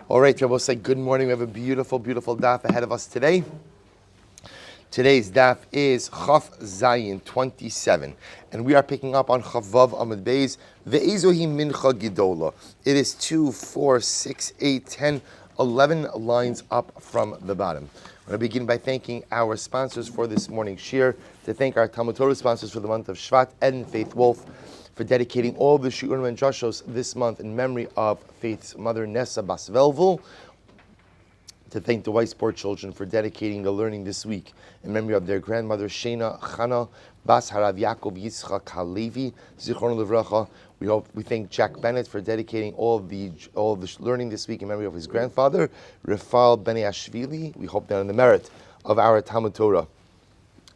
All right, Rabbi, say good morning. We have a beautiful, beautiful daf ahead of us today. Today's daf is Chaf Zayin 27, and we are picking up on Chavav Amud Beis. Ve'ezohi mincha gidola. It is 2, 4, 6, 8, 10, 11 lines up from the bottom. I'm going to begin by thanking our sponsors for this morning's shir, to thank our Talmud Torah sponsors for the month of Shvat, Ed and Faith Wolf, for dedicating all of the Shiurim and Drashos this month in memory of Faith's mother, Nessa Bas Velvel, to thank the Weissport children for dedicating the learning this week in memory of their grandmother, Shena Chana Bas Harav Yaakov Yitzchak Halevi, Zichron Livracha. We thank Jack Bennett for dedicating all of the learning this week in memory of his grandfather, Rafal Ben Ashvili. We hope that in the merit of our Talmud Torah,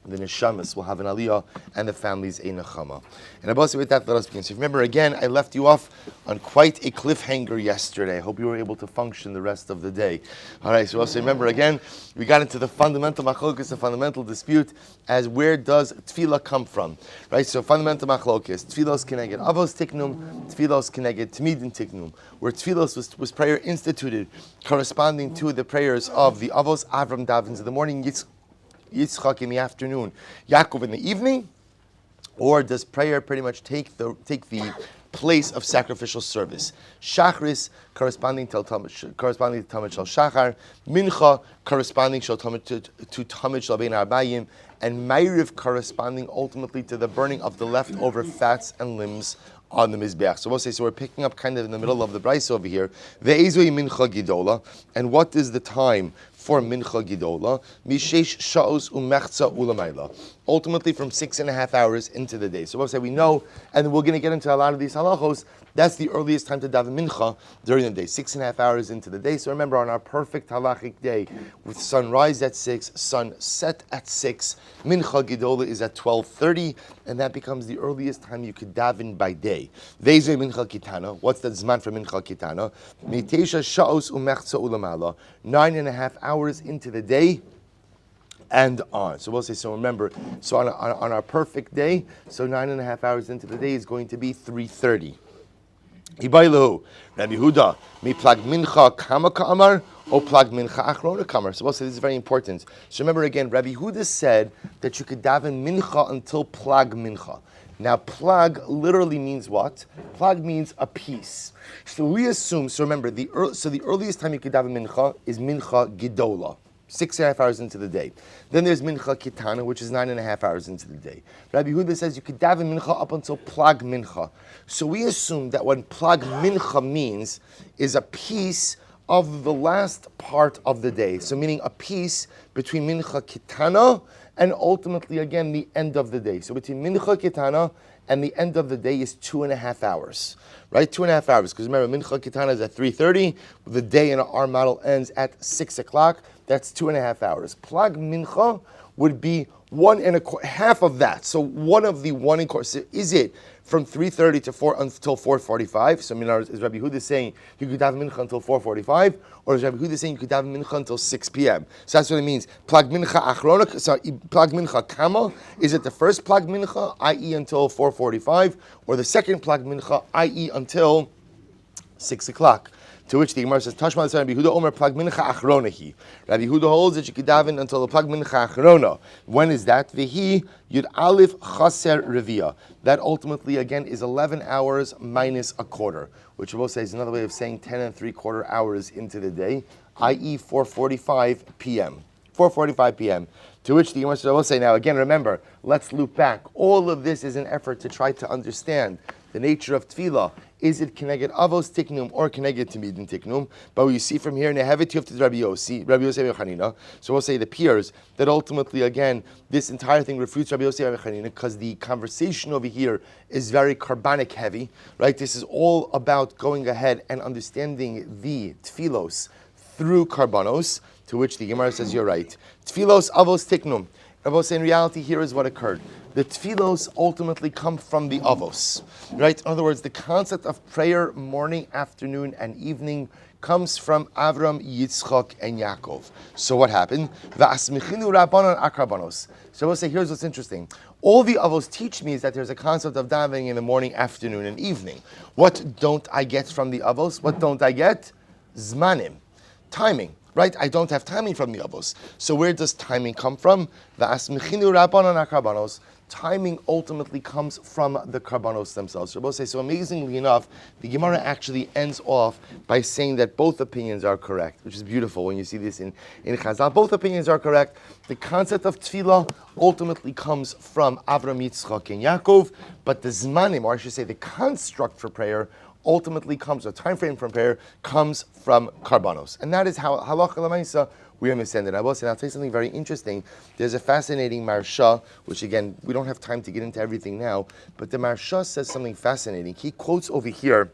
the neshamas will have an aliyah and the families a nechama. And about with that, let us begin. So remember again, I left you off on quite a cliffhanger yesterday. I hope you were able to function the rest of the day. All right, so also remember again, we got into the fundamental machlokus, the fundamental dispute, as where does tefillah come from? Right, so fundamental machlokus, tefillos keneged avos tiknum, tefillos keneged tmidin tiknum, where tefillos was prayer instituted corresponding to the prayers of the avos. Avram davens in the morning, Yitzchak in the afternoon, Yaakov in the evening, or does prayer pretty much take the place of sacrificial service? Shachris corresponding to Tamid Shal Shachar, Mincha corresponding to Tamid Shal Bein Arbayim, and Ma'ariv corresponding ultimately to the burning of the leftover fats and limbs on the Mizbeach. So we'll say, so we're picking up kind of in the middle of the Bryce over here. Ve'ezoi mincha gidola, and what is the time for mincha gidola? Mishesh sha'os umechza ulamayla. Ultimately from 6.5 hours into the day. So we'll say we know, and we're going to get into a lot of these halachos, that's the earliest time to daven mincha during the day, 6.5 hours into the day. So remember, on our perfect halachic day, with sunrise at 6, sun set at 6, mincha gidola is at 12:30, and that becomes the earliest time you could daven by day. Ve'ezoi mincha kitana. What's the zman for mincha kitana? Mitesha sha'os umechza ulamala. 9.5 hours into the day and on. So we'll say, so remember, so on our perfect day, so 9.5 hours into the day is going to be 3:30. Ibailu, Rabbi Huda, mi plag mincha kama ka'amar, o plag mincha achrona kamar. So we'll say this is very important. So remember again, Rabbi Huda said that you could daven mincha until plag mincha. Now, plag literally means what? Plag means a piece. So we assume, so remember, the earliest time you could daven mincha is mincha gidola, 6.5 hours into the day. Then there's mincha kitana, which is 9.5 hours into the day. Rabbi Huda says you could daven mincha up until plag mincha. So we assume that what plag mincha means is a piece of the last part of the day. So meaning a piece between mincha kitana and ultimately, again, the end of the day. So between mincha kitana and the end of the day is 2.5 hours, right? 2.5 hours, because remember, mincha kitana is at 3:30. The day in our model ends at 6 o'clock. That's 2.5 hours. Plag mincha would be 1.25 of that. So one of the 1.25. So is it from 3:30 to 4 until 4:45? So is Rabbi Huda saying you could have mincha until 4:45, or is Rabbi Huda saying you could have mincha until 6 p.m.? So that's what it means. Plag mincha achrona. So plag mincha kama. Is it the first plag mincha, i.e. until 4:45, or the second plag mincha, i.e. until 6 o'clock? To which the Gemara says, Tashma l'sayim Rabbi Huda Omer plag mincha achronahi. Rabbi Huda holds that you could daven until the plag mincha achrona. When is that? Vehi yud alif chaser revia. That ultimately again is 11 hours minus a quarter, which we'll say is another way of saying 10.75 hours into the day, i.e. 4:45 p.m. 4:45 p.m. To which the Gemara says, I will say now again. Remember, let's loop back. All of this is an effort to try to understand the nature of tefillah. Is it keneged avos tiknum or keneged timidin tiknum? But we see from here, nehevet yufted Rabbi Yossi Chanina. So we'll say it appears that ultimately, again, this entire thing refutes Rabbi Yossi Chanina because the conversation over here is very carbonic heavy, right? This is all about going ahead and understanding the tefillos through karbanos, to which the Gemara says, you're right. Tefillos avos tiknum. Rabbi say in reality, here is what occurred. The tefillos ultimately come from the avos, right? In other words, the concept of prayer morning, afternoon, and evening comes from Avram, Yitzchak, and Yaakov. So what happened? V'asmichinu rabbanon akrabanos. So we'll say, here's what's interesting. All the avos teach me is that there's a concept of davening in the morning, afternoon, and evening. What don't I get from the avos? What don't I get? Zmanim, timing. Right? I don't have timing from the avos. So where does timing come from? V'asmichinu rabbanon akarbanos. Timing ultimately comes from the karbanos themselves. So amazingly enough, the Gemara actually ends off by saying that both opinions are correct, which is beautiful when you see this in Chazal. Both opinions are correct. The concept of tefillah ultimately comes from Avram, Yitzchak, and Yaakov, but the zmanim, or I should say the construct for prayer, ultimately comes, a time frame from prayer, comes from karbanos. And that is how halacha l'maisa we understand it. I will say, I'll tell you something very interesting. There's a fascinating marsha, which again, we don't have time to get into everything now, but the marsha says something fascinating. He quotes over here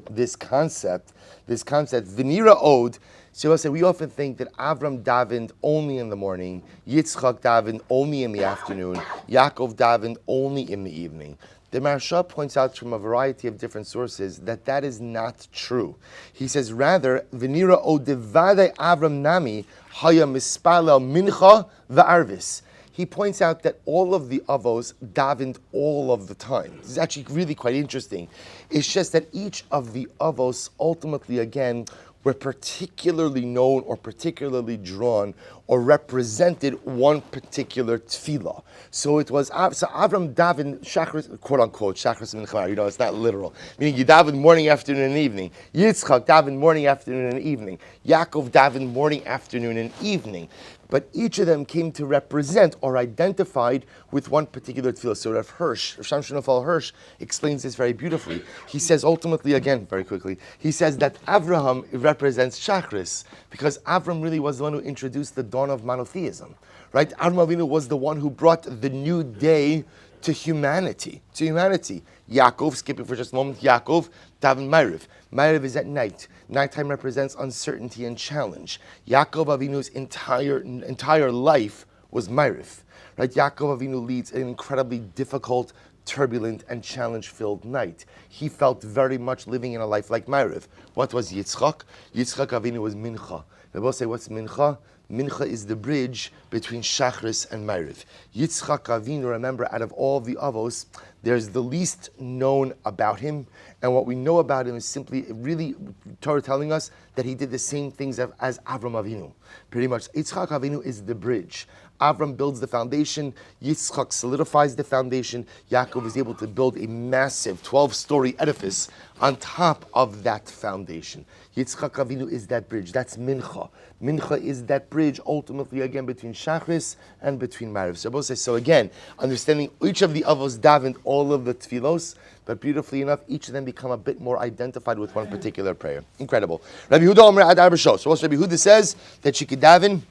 this concept, Venira Ode. So we often think that Avram davened only in the morning, Yitzchak davened only in the afternoon, Yaakov davened only in the evening. The Maharsha points out from a variety of different sources that is not true. He says, rather, Venira o devade Avram nami haya mispalel mincha va'arvis. He points out that all of the avos davened all of the time. This is actually really quite interesting. It's just that each of the avos ultimately, again, were particularly known or particularly drawn or represented one particular tefillah. So it was, so Avram davened shachris, quote unquote, shachris mincha, it's not literal. Meaning you davened morning, afternoon, and evening. Yitzchak davened morning, afternoon, and evening. Yaakov davened morning, afternoon, and evening. But each of them came to represent or identified with one particular tefillah. So Rav Hirsch explains this very beautifully. He says ultimately, again, very quickly, he says that Avraham represents Shachris, because Avram really was the one who introduced the dawn of monotheism. Right? Avram Avinu was the one who brought the new day to humanity. Yaakov, skipping for just a moment, Yaakov, daven Ma'ariv. Ma'ariv is at night. Nighttime represents uncertainty and challenge. Yaakov Avinu's entire life was Ma'ariv. Right? Yaakov Avinu leads an incredibly difficult, turbulent, and challenge-filled night. He felt very much living in a life like Ma'ariv. What was Yitzchak? Yitzchak Avinu was Mincha. They both say, what's Mincha? Mincha is the bridge between Shachris and Ma'ariv. Yitzchak Avinu, remember, out of all the avos, there's the least known about him, and what we know about him is simply, really, Torah telling us that he did the same things as Avram Avinu. Pretty much, Yitzchak Avinu is the bridge. Avram builds the foundation, Yitzchak solidifies the foundation, Yaakov is able to build a massive 12-story edifice on top of that foundation. Yitzchak Avinu is that bridge, that's Mincha. Mincha is that bridge, ultimately, again, between Shachris and between Ma'ariv. So again, understanding each of the avos davened all of the tefillos, but beautifully enough, each of them become a bit more identified with one particular prayer. Incredible. Rabbi Yehuda Omer Ad Arbashos. So Rabbi Yehuda says that she could daven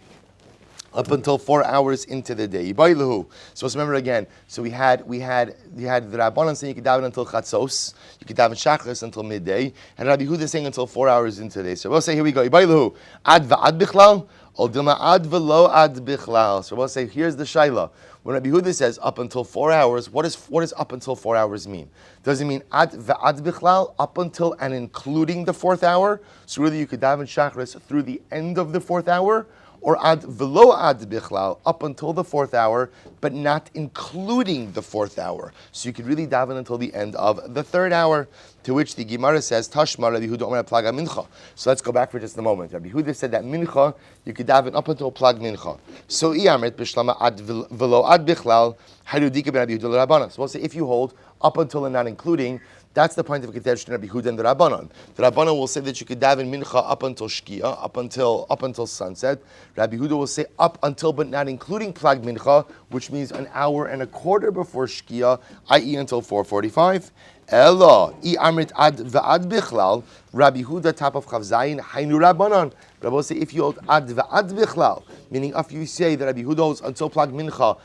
up until 4 hours into the day. So let's remember again. So we had the Rabbanan saying you could daven until Chatzos, you could daven Shachris until midday, and Rabbi Yehuda saying until 4 hours into the day. So we'll say, here we go. Ad va'ad bichlal, or dilma ad v'lo ad bichlal. So we'll say, here's the shaila. When Rabbi Yehuda says up until 4 hours, what does up until 4 hours mean? Does it mean ad va'ad bichlal, up until and including the 4th hour? So really you could daven Shachris through the end of the 4th hour, or ad velo ad bichlal, up until the 4th hour, but not including the 4th hour. So you could really daven until the end of the 3rd hour, to which the Gemara says, Tashma Rabbi Yehuda Omer Plaga Mincha. So let's go back for just a moment. Rabbi Yehuda said that Mincha, you could daven up until Plag Mincha. So Iyamrit Bishlama ad velo ad bichlal, Hayrudika ben Rabbi Yehuda l'Rabbanan. So we'll say if you hold up until and not including, that's the point of contention in Rabbi Yehuda and the Rabbanan. The Rabbanan will say that you could daven mincha up until shkia, up until sunset. Rabbi Yehuda will say up until but not including plag mincha, which means an hour and a quarter before shkia, i.e. until 4:45. Elo I amrit ad va'ad bichlal. Rabbi Yehuda top of Chav Zayin hainu Rabbanan. Rabbi will say if you hold ad va'ad bichlal, meaning if you say that Rabbi Yehuda holds until plag mincha,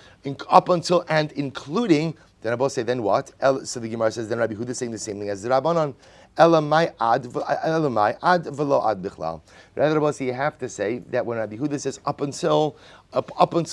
up until and including. Then Rabbi say, then what? So the Gemara says, then Rabbi Yehuda is saying the same thing as the Rabbanon. Elamai ad velo ad bichlal. Rather, Rabbi say, you have to say that when Rabbi Yehuda says up until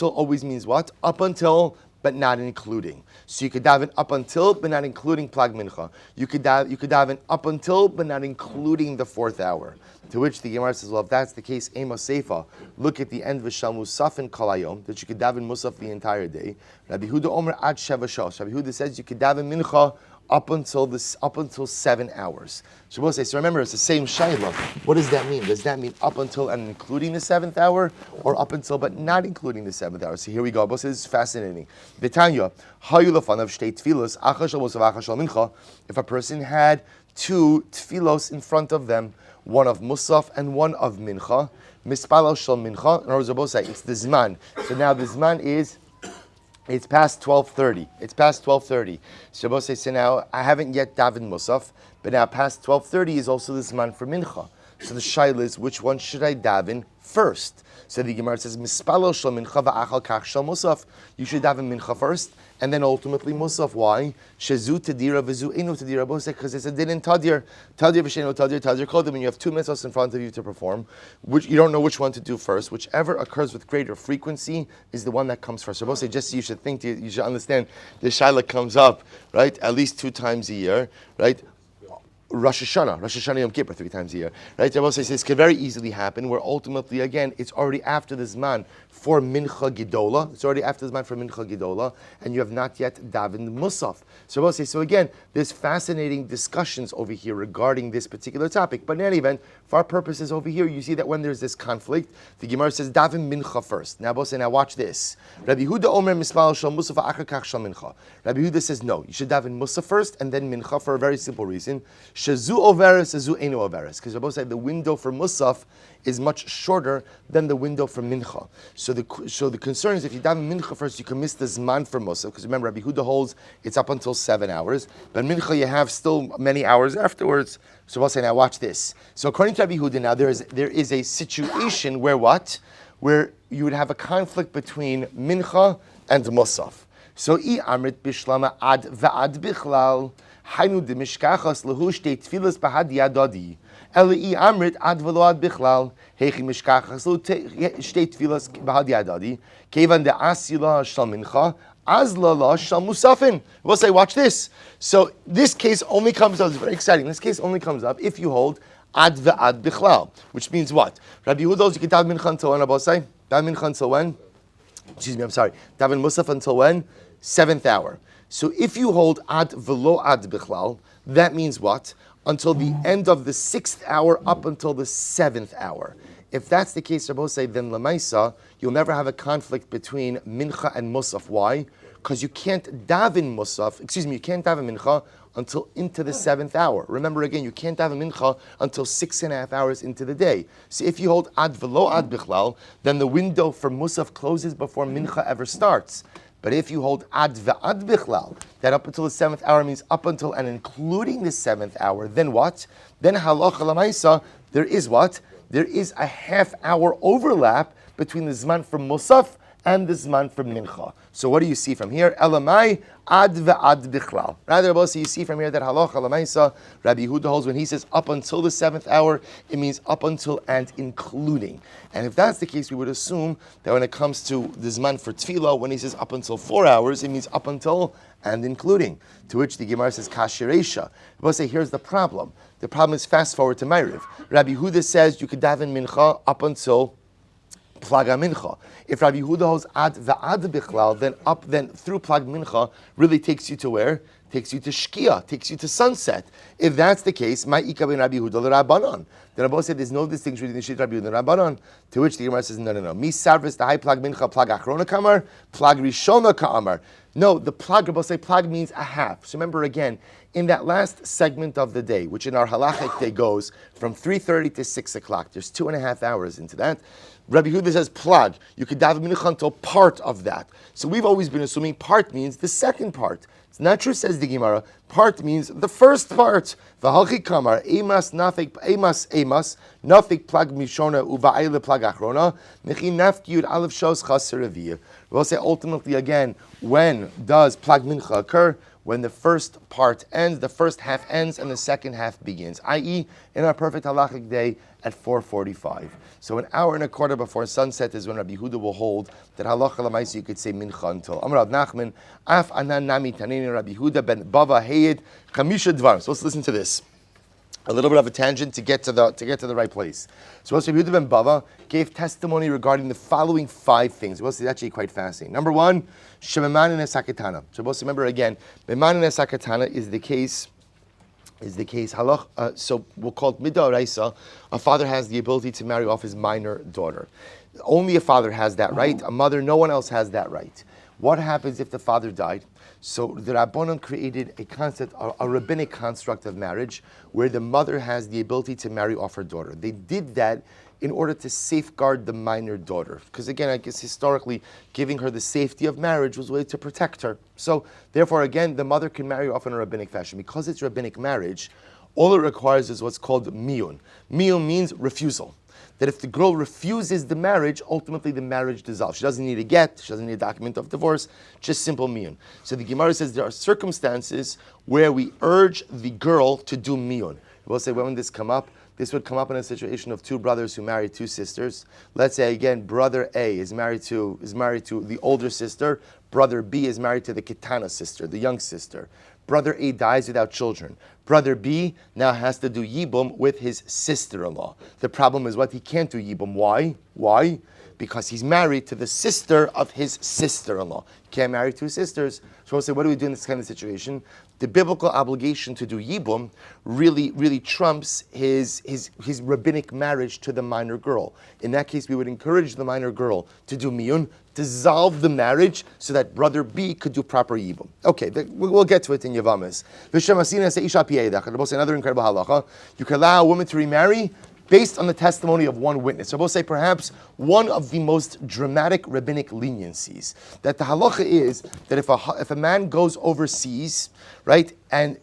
always means what? Up until, but not including. So you could daven up until, but not including plag mincha. You could daven up until, but not including the 4th hour. To which the Gemara says, well, if that's the case, Ema Seifa, look at the end of Shal Musaf and Kalayom, that you could daven Musaf the entire day. Rabbi Yehuda Omer ad Sheva Shos. Rabbi Yehuda says you could daven mincha up until 7 hours. Shabbos say, so remember, it's the same shayla. What does that mean? Does that mean up until and including the 7th hour, or up until but not including the 7th hour? So here we go. This is fascinating. V'tanya, hayu lefanav shtei tfilos, achas shel musaf, achas shel mincha. If a person had 2 tfilos in front of them, one of musaf and one of mincha, mispalal shel mincha. In other words, Shabbos say it's the zman. So now the zman is. It's past 12:30. It's past 12:30. Shabbos says, so now I haven't yet davened musaf, but now past 12:30 is also this man for mincha. So the shaila is, which one should I daven first? So the Gemara says, mispalo shel mincha va'achal kach shel musaf. You should daven mincha first, and then ultimately musaf. Why? Shezu tadira v'zu enu tadira. Because it's a din in tadir. Tadir v'shenu tadir, tadir kodim. And you have 2 mitzvahs in front of you to perform, which you don't know which one to do first. Whichever occurs with greater frequency is the one that comes first. So just so you should think, you should understand, the shaila comes up, right, at least 2 times a year, right? Rosh Hashanah Yom Kippur 3 times a year, right? Rabbi says this could very easily happen, where ultimately, again, it's already after the Zman for Mincha Gidola. It's already after the Zman for Mincha Gidola, and you have not yet davened Musaf. So Rabbi says, so again, there's fascinating discussions over here regarding this particular topic. But in any event, for our purposes over here, you see that when there's this conflict, the Gemara says, daven Mincha first. Now, Rabbi says, now watch this. Rabbi Huda Omer Mispal Shal Musaf Achar Kach Shal Mincha. Rabbi Huda says, no, you should daven Musaf first and then Mincha for a very simple reason. Shazu overes, shazu enu overes. Because Rabbi said the window for Musaf is much shorter than the window for Mincha. So the concern is if you daven Mincha first, you can miss the Zman for Musaf. Because remember, Rabbi Huda holds it's up until 7 hours. But Mincha, you have still many hours afterwards. So Rabbi say, now watch this. So according to Rabbi Huda, now there is a situation where what? Where you would have a conflict between Mincha and Musaf. So I amrit bishlama ad va'ad bichlal. Hainu de mishkachas lehu shtei tfilas bahad yadadi. Eli amrit ad velo ad bichlal. Hechi mishkachas lehu shtei tfilas bahad yadadi. Kevan de asila shal mincha. Azla la shal musafin. We'll say, watch this. So this case only comes up, it's very exciting. This case only comes up if you hold ad va'ad bichlal. Which means what? Rabbi Yehuda holds you can daven mincha until when, Rabbi say? Daven mincha until when? Excuse me, I'm sorry. Daven musaf until when? 7th hour. So if you hold ad velo ad bichlal, that means what? Until the end of the 6th hour up until the 7th hour. If that's the case, Rabbi say, then lemaisa, you'll never have a conflict between mincha and musaf. Why? Because you can't daven you can't daven mincha until into the 7th hour. Remember again, you can't daven mincha until 6.5 hours into the day. So if you hold ad velo ad bichlal, then the window for musaf closes before mincha ever starts. But if you hold ad va'ad bichlal, that up until the 7th hour means up until and including the 7th hour, then what? Then halacha lamaisa, there is what? There is a half-hour overlap between the zman from musaf and the zman from mincha. So what do you see from here? Elamai ad va'ad bichlal. Rather, you see from here that halacha lamaisa, Rabbi Yehuda holds when he says up until the 7th hour, it means up until and including. And if that's the case, we would assume that when it comes to the zman for tefillah, when he says up until 4 hours, it means up until and including. To which the Gemara says kashiresha. We'll say here's the problem. The problem is fast forward to Ma'ariv. Rabbi Yehuda says you could daven mincha up until Plaga Mincha. If Rabbi Yehuda holds ad va'ad bichlal, then through Plag Mincha really takes you to where? Takes you to Shkia, takes you to sunset. If that's the case, ma'ika ben Rabbi Yehuda l'Rabbanon. The Rabbi said there's no distinction between the Shit Rabbi Yehuda and Rabbanon. To which the Gemara says no. Mi sarvis the high Plag Mincha, Plag Achrona Kamar, Plag Rishona Kamar. No, the Plag, Rabbi say Plag means a half. So remember again, in that last segment of the day, which in our halachic day goes from 3:30 to 6 o'clock, there's 2.5 hours into that. Rabbi Yehuda says plag. You could daven mincha until part of that. So we've always been assuming part means the second part. It's not true, says the Gemara. Part means the first part. V'halchi kamar emas nafik plag mishona uva'ile plag achrona mechi nafki yud aleph shos chaser reviyah. We'll say ultimately again, when does plag mincha occur? When the first part ends, the first half ends, and the second half begins. I.e., in our perfect halachic day at 4:45. So an hour and a quarter before sunset is when Rabbi Yehuda will hold that halacha l'maisa you could say mincha until. Amar Rav Nachman, af anan nami tanini Rabbi Yehuda ben Bava Heyed Chamisha Dvar. So let's listen to this. A little bit of a tangent to get to the right place. So Rabbi Yehuda ben Bava gave testimony regarding the following 5 things. It's actually quite fascinating. Number 1, Shememanin Esakatana. So remember again, Memanin Esakatana is the case halach. So we'll call it midoraisa. A father has the ability to marry off his minor daughter. Only a father has that right. A mother, no one else has that right. What happens if the father died? So the Rabbanon created a concept, a rabbinic construct of marriage, where the mother has the ability to marry off her daughter. They did that in order to safeguard the minor daughter. Because again, I guess historically, giving her the safety of marriage was a way to protect her. So therefore, again, the mother can marry off in a rabbinic fashion. Because it's rabbinic marriage, all it requires is what's called miyun. Miyun means refusal. That if the girl refuses the marriage, ultimately the marriage dissolves. She doesn't need a get, she doesn't need a document of divorce, just simple miyun. So the Gemara says there are circumstances where we urge the girl to do miyun. We'll say, when would this come up? This would come up in a situation of 2 brothers who marry 2 sisters. Let's say again, brother A is married to the older sister, brother B is married to the Kitana sister, the young sister. Brother A dies without children. Brother B now has to do yibum with his sister-in-law. The problem is what? He can't do yibum. Why? Why? Because he's married to the sister of his sister-in-law. He can't marry 2 sisters. So we'll say, what do we do in this kind of situation? The biblical obligation to do yibum really trumps his rabbinic marriage to the minor girl. In that case, we would encourage the minor girl to do miyun, dissolve the marriage so that brother B could do proper yibum. Okay, we'll get to it in Yavamis. Another incredible halacha. You can allow a woman to remarry based on the testimony of one witness. So we'll say perhaps one of the most dramatic rabbinic leniencies, that the halacha is that if a man goes overseas, right, and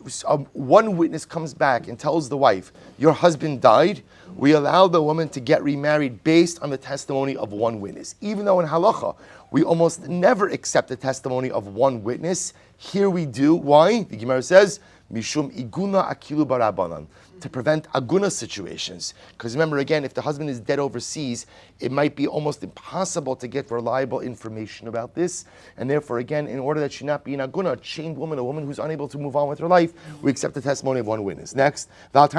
one witness comes back and tells the wife, your husband died, we allow the woman to get remarried based on the testimony of one witness. Even though in halacha, we almost never accept the testimony of one witness, here we do. Why? The Gemara says, Mishum iguna akilu barabanan, to prevent aguna situations. Because remember again, if the husband is dead overseas, it might be almost impossible to get reliable information about this. And therefore again, in order that she not be an aguna, a chained woman, a woman who's unable to move on with her life, we accept the testimony of one witness. Next, so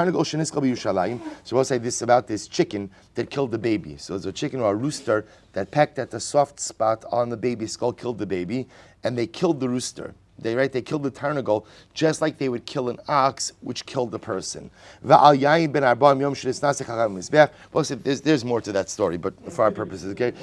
we'll say this about this chicken that killed the baby. So there's a chicken or a rooster that pecked at the soft spot on the baby's skull, killed the baby, and they killed the rooster. They killed the tarnagal just like they would kill an ox, which killed the person. Well, there's more to that story, but for our purposes, okay.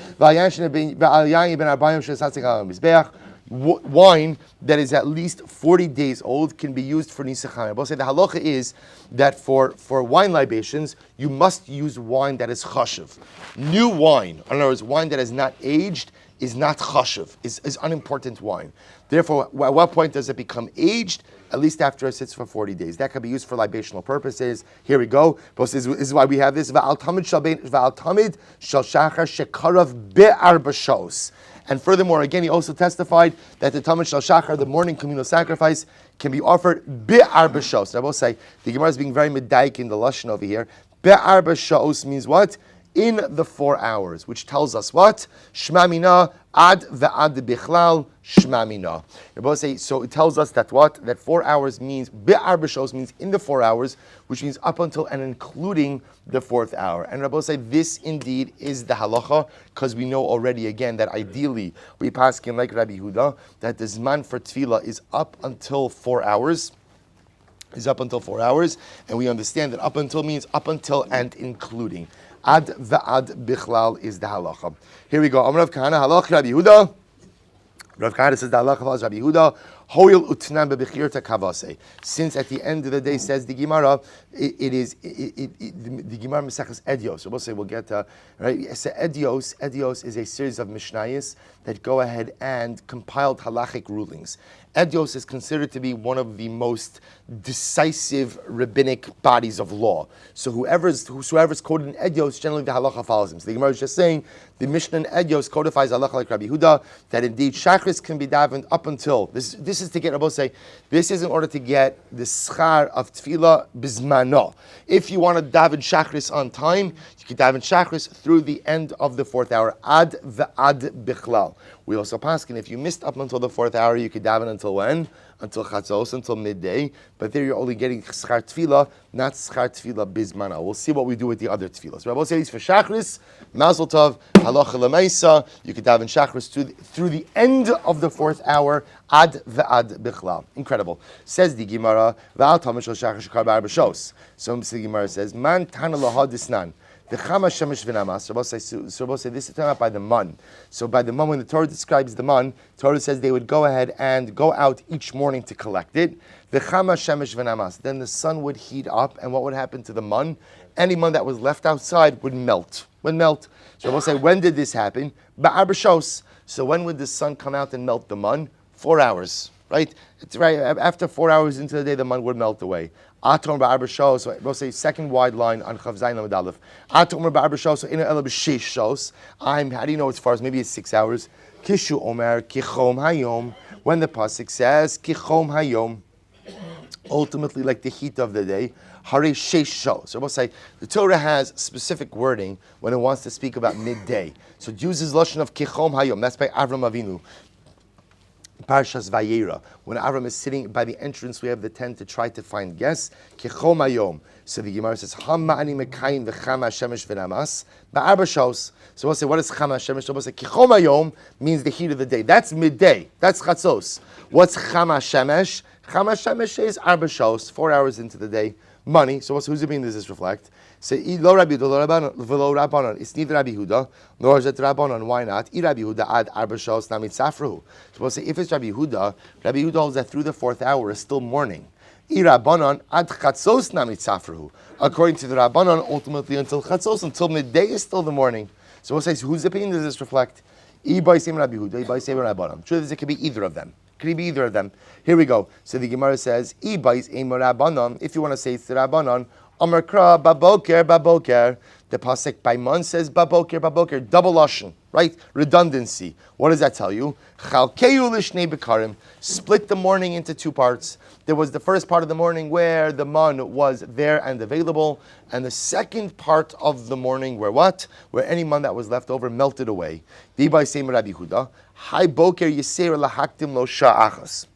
Wine that is at least 40 days old can be used for nisachayim. I'll say the halacha is that for wine libations, you must use wine that is chashuv. New wine, in other words, wine that is not aged, is not chashuv, is unimportant wine. Therefore, at what point does it become aged? At least after it sits for 40 days. That can be used for libational purposes. Here we go. This is why we have this. And furthermore, again, he also testified that the Talmud Shal Shachar, the morning communal sacrifice, can be offered be'ar b'shos. I will say, the Gemara is being very medaik in the lashon over here. Be'ar b'shos means what? In the 4 hours, which tells us what? Shma mina ad ve'ad bichlal shma mina. So it tells us that what? That 4 hours means, be'ar b'shos means in the 4 hours, which means up until and including the 4th hour. And Rabbi say this indeed is the halacha, because we know already again that ideally we paskin like Rabbi Yehuda that the zman for tefillah is up until 4 hours. Is up until 4 hours, and we understand that up until means up until and including. Ad va'ad bichlal is the halacha. Here we go. Amar Rav Kahana halach Rabbi Yehuda. Rav Kahana says the halacha was Rabbi Yehuda. Hoil utnan bebechirta kavase. Since at the end of the day, says the Gemara, the Gemara Maseches Edios. So we'll get right. So Edios is a series of mishnayos that go ahead and compiled halachic rulings. Edios is considered to be one of the most decisive rabbinic bodies of law. So whoever's quoted in Edios, generally the halacha follows him. So the Gemara is just saying the Mishnah in Edios codifies halacha like Rabbi Yehuda, that indeed shachris can be davened up until this is to get, Rabbi say, this is in order to get the schar of tefillah bizmano. If you want to daven shachris on time, you can daven shachris through the end of the 4th hour, ad ve'ad bichlal. We also paskin if you missed up until the 4th hour, you could daven until when? Until chatzos, until midday. But there you're only getting schar tefillah, not schar tefillah bizmana. We'll see what we do with the other tefillahs. Rabbi says for shachris, mazel tov, halacha lemaisa. You could daven shachris through the end of the 4th hour. Ad ve'ad bichlal. Incredible. Says the Gemara, v'al tamid shel shachris shekar b'arbashos. So the Gemara says, man tana laha disnan. The chama shemesh v'namas. Rabbi say this is talking about by the mun. So by the mun, when the Torah describes the mun, Torah says they would go ahead and go out each morning to collect it. The chama shemesh v'namas. Then the sun would heat up, and what would happen to the mun? Any mun that was left outside would melt. So Rabbi say, when did this happen? Ba'arbashos. So when would the sun come out and melt the mun? 4 hours, right? It's right after 4 hours into the day, the mun would melt away. Atom ba'arbashos. So we'll say second wide line on Chav Zayin Lamed Aleph. Atom ba'arbashos. So in ela b'sheish shos. How do you know as far as maybe it's 6 hours? Kishu omer kichom hayom. When the pasuk says kichom hayom, ultimately like the heat of the day. Hare sheish shos. So we'll say the Torah has specific wording when it wants to speak about midday. So it uses lashon of kichom hayom. That's by Avram Avinu. Parshas Vayera, when Avram is sitting by the entrance, we have the tent to try to find guests. Kichom hayom. So the Gemara says, Hamma ani mekayin v'chama shemesh v'namas ba'arbashos. So we'll say, what is chama shemesh? We'll say, Kichom hayom means the heat of the day. That's midday. That's chatzos. What's chama shemesh? Chama shemesh is arbashos, 4 hours into the day. Money. So whose opinion does this reflect? Say, lo Rabbi Huda, lo Rabbanon. It's neither Rabbi Huda nor is it Rabbanon. Why not? I Rabbi Huda ad arbashos namit safru. So we'll say, if it's Rabbi Huda holds that through the 4th hour is still morning. I Rabbanon ad chatzos namit safru. According to the Rabbanon, ultimately until chatzos, until midday is still the morning. So we'll say, whose opinion does this reflect? I by same Rabbi Huda, I by same Rabbanon. Truth is, it could be either of them. Could be either of them. Here we go. So the Gemara says, if you want to say it's the Rabbanon, Amar Kra, Baboker. The pasuk by Mun says Baboker, double lashon, right? Redundancy. What does that tell you? Chalkeu lishnei bekarim. Split the morning into 2 parts. There was the first part of the morning where the Mun was there and available, and the second part of the morning where what? Where any Mun that was left over melted away. By same Rabbi Huda. Hai boker yiser lahaktim lo sha'achas.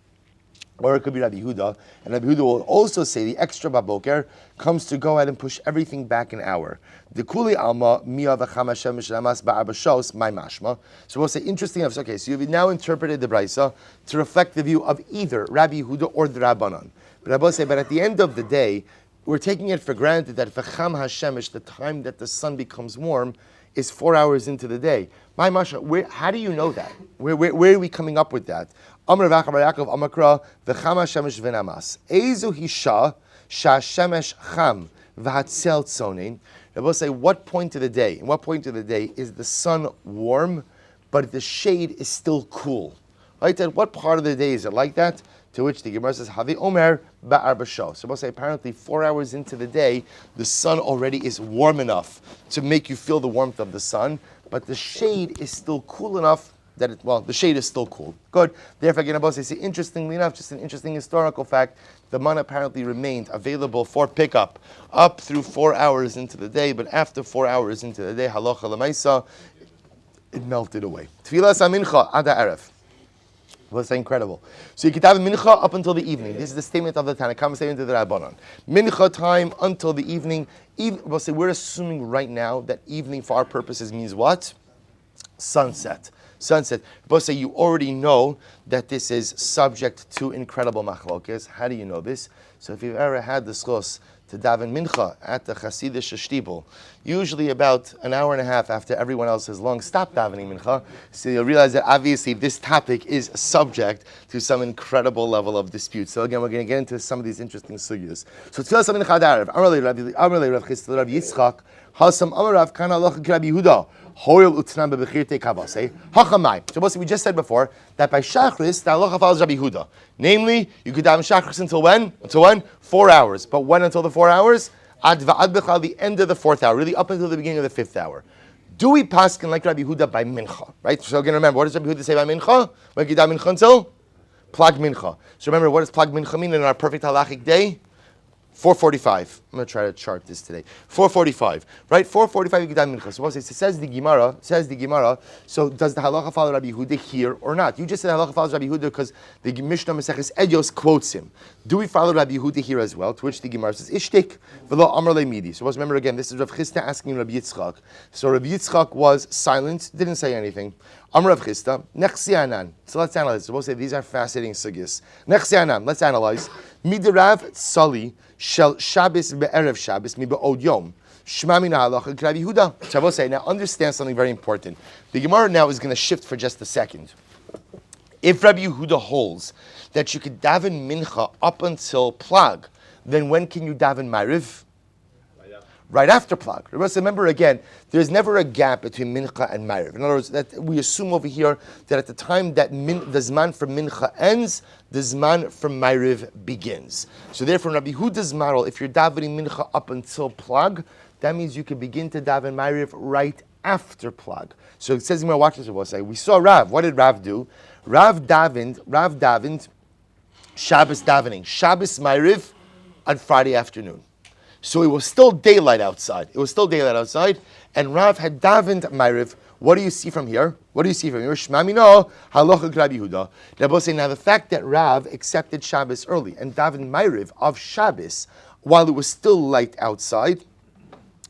Or it could be Rabbi Huda, and Rabbi Huda will also say the extra baboker comes to go ahead and push everything back an hour. The kuli alma miya v'chama shemesh ramas ba'arbashos my mashma. So we'll say interesting. Okay, so you've now interpreted the brisa to reflect the view of either Rabbi Huda or the Rabbanon. But I will say, but at the end of the day, we're taking it for granted that v'cham hashemesh, the time that the sun becomes warm, is 4 hours into the day. My masha, how do you know that? Where are we coming up with that? Amar Rav Yaakov Amakra v'chama shemesh v'namas. Ezu hisha shemesh cham v'hatzel tzonin. They will say, what point of the day? In what point of the day is the sun warm, but the shade is still cool? Right? At what part of the day is it like that? To which the Gemara says, Havi Omer ba'arbasho. So we'll say apparently 4 hours into the day, the sun already is warm enough to make you feel the warmth of the sun, but the shade is still cool enough that the shade is still cool. Good. Therefore, again, interestingly enough, just an interesting historical fact, the man apparently remained available for pickup up through 4 hours into the day, but after 4 hours into the day, halacha l'maisa, it melted away. Tfilas amincha ada erev. Was incredible. So you could have mincha up until the evening. This is the statement of the Tanakhama, statement of the Rabbanon. Mincha time until the evening. We'll say we're assuming right now that evening for our purposes means what? Sunset. We'll say you already know that this is subject to incredible machlokes. How do you know this? So if you've ever had the schos to daven mincha at the Hasidish shtibel, usually about an hour and a half after everyone else has long stopped davening mincha, so you'll realize that obviously this topic is subject to some incredible level of dispute. So again, we're going to get into some of these interesting sugyas. So tefillah mincha darav. Amalei Rav Chisda Rav Yitzchak Hasam Amarav Kana Loch Rabbi Yehuda. So we just said before that by Shachris, the halacha follows Rabbi Huda. Namely, you could daven Shachris until when? 4 hours. But when until the 4 hours? Ad b'chal, the end of the 4th hour, really up until the beginning of the 5th hour. Do we paskin like Rabbi Huda by Mincha? Right? So again, remember, what does Rabbi Huda say by Mincha? When you daven Mincha until? Plag Mincha. So remember, what does Plag Mincha mean in our perfect halachic day? 4:45. I'm going to try to chart this today. 4:45, right? 4:45 you could daven mincha. So it says the Gemara. So does the halacha follow Rabbi Yehuda here or not? You just said halacha follows Rabbi Yehuda because the Mishnah Maseches Edyos quotes him. Do we follow Rabbi Yehuda here as well? To which the Gemara says ishtik v'lo amar le'midi. So remember again, this is Rav Chisda asking Rabbi Yitzchak. So Rabbi Yitzchak was silent, didn't say anything. Amar Rav Chisda nechsi anan. So let's analyze. So we'll say these are fascinating sugis. Nechsi anan. Let's analyze. Midirav Sali Shel Shabbos Be'erev Shabbos Mi Be'od Yom Shema Min Halacha Rabbi Yehuda. So I will say, now understand something very important. The Gemara now is going to shift for just a second. If Rabbi Yehuda holds that you could daven mincha up until plag, then when can you daven ma'ariv? Right after plag. Remember again, there's never a gap between mincha and ma'ariv. In other words, that we assume over here that at the time that the zman from mincha ends, the zman from ma'ariv begins. So therefore, Rabbi Yehuda's model, if you're davening mincha up until plag, that means you can begin to daven ma'ariv right after plag. So it says, watch this. We'll say we saw Rav. What did Rav do? Rav davened Shabbos davening, Shabbos ma'ariv on Friday afternoon. So it was still daylight outside. And Rav had davened ma'ariv. What do you see from here? Shema mino halacha Rabbi Yehuda. Rabbi saying now the fact that Rav accepted Shabbos early and davened ma'ariv of Shabbos while it was still light outside,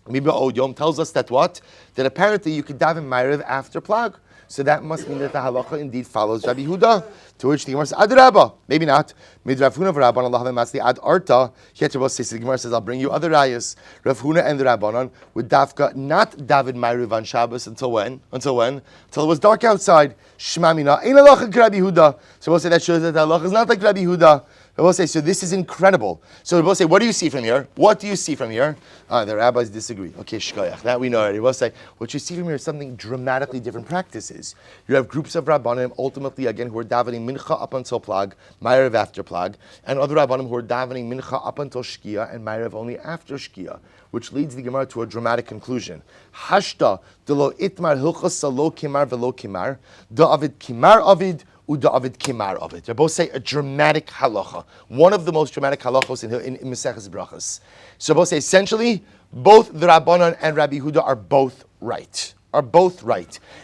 Miba Yom tells us that what? That apparently you could daven ma'ariv after plag. So that must mean that the halacha indeed follows Rabbi Yehuda. To which the Gemara says, Ad Rabba. Maybe not. Mid Rav Huna v'Rabbanan Allah v'Masli Ad Arta. Here Rabbi says, the Gemara says, I'll bring you other rayas. Rav Huna and the Rabbanan would dafka not daven ma'ariv on Shabbos until when? Until it was dark outside. Shema mina ein halacha Rabbi Yehuda. So we'll say that shows that the halacha is not like Rabbi Yehuda. I will say, so this is incredible. So we will say, what do you see from here? The rabbis disagree. Okay, shkoyach. That we know already. We'll say, what you see from here is something dramatically different practices. You have groups of rabbanim, ultimately, again, who are davening mincha up until plag, ma'ariv after plag, and other rabbanim who are davening mincha up until shkia, and ma'ariv only after shkia, which leads the Gemara to a dramatic conclusion. Hashta, delo itmar hilchas salo kimar velo kimar, da avid kimar avid, Uda Kimar of it. They both say a dramatic halacha. One of the most dramatic halachos in Maseches Berachos. So both say essentially, both the Rabbanan and Rabbi Yehuda are both right.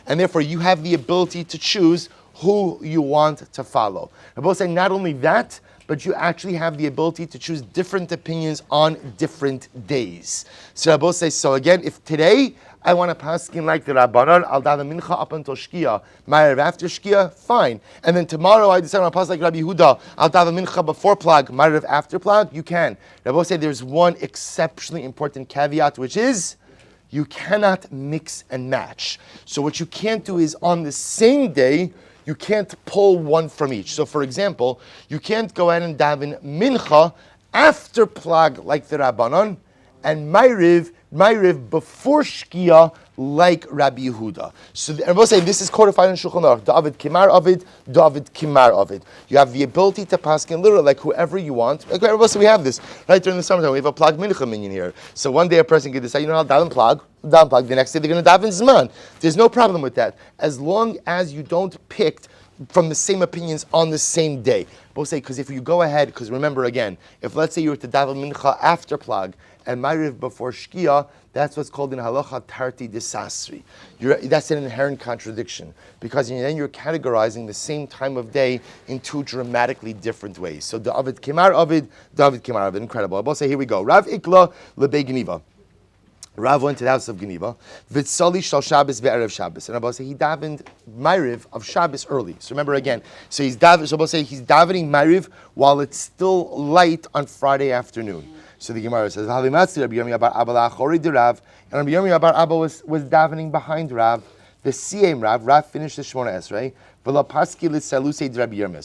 And therefore you have the ability to choose who you want to follow. They both say not only that, but you actually have the ability to choose different opinions on different days. So both say, so again, if today I want to paskin like the Rabbanan, I'll daven mincha up until shkia, ma'ariv after shkia, fine. And then tomorrow I decide to pass like Rabbi Yehuda, I'll daven mincha before plag, ma'ariv after plag, you can. Rabbi say there's one exceptionally important caveat, which is you cannot mix and match. So what you can't do is on the same day, you can't pull one from each. So for example, you can't go ahead and daven mincha after plag like the Rabbanan, and ma'ariv before shkia like Rabbi Yehuda. So I will say this is codified in Shulchan Aruch. David Kimar Ovid. You have the ability to paskin literally like whoever you want. Okay, so we have this right during the summertime. We have a plag mincha minion here. So one day a person can decide, I'll daven plag. The next day they're going to daven zman. There's no problem with that as long as you don't pick from the same opinions on the same day. Both say because if you go ahead, because remember again, if let's say you were to daven mincha after plag and ma'ariv before shkia, that's what's called in halacha tarti disasri. That's an inherent contradiction because then you're categorizing the same time of day in two dramatically different ways. So David Kimar Ovid, incredible. I will say here we go. Rav Ikla lebei Geniva. Rav went to the house of Geniva. V'tzali shal Shabbos ve'erev Shabbos. And Abba say he davened ma'ariv of Shabbos early. So remember again. So he's davening ma'ariv while it's still light on Friday afternoon. So the Gemara says, Rabbi Yirmiyah bar Abba la'achori de Rav. And Rabbi Yirmiyah bar Abba was davening behind Rav. The Siyem Rav finished the Shmona Esrei. So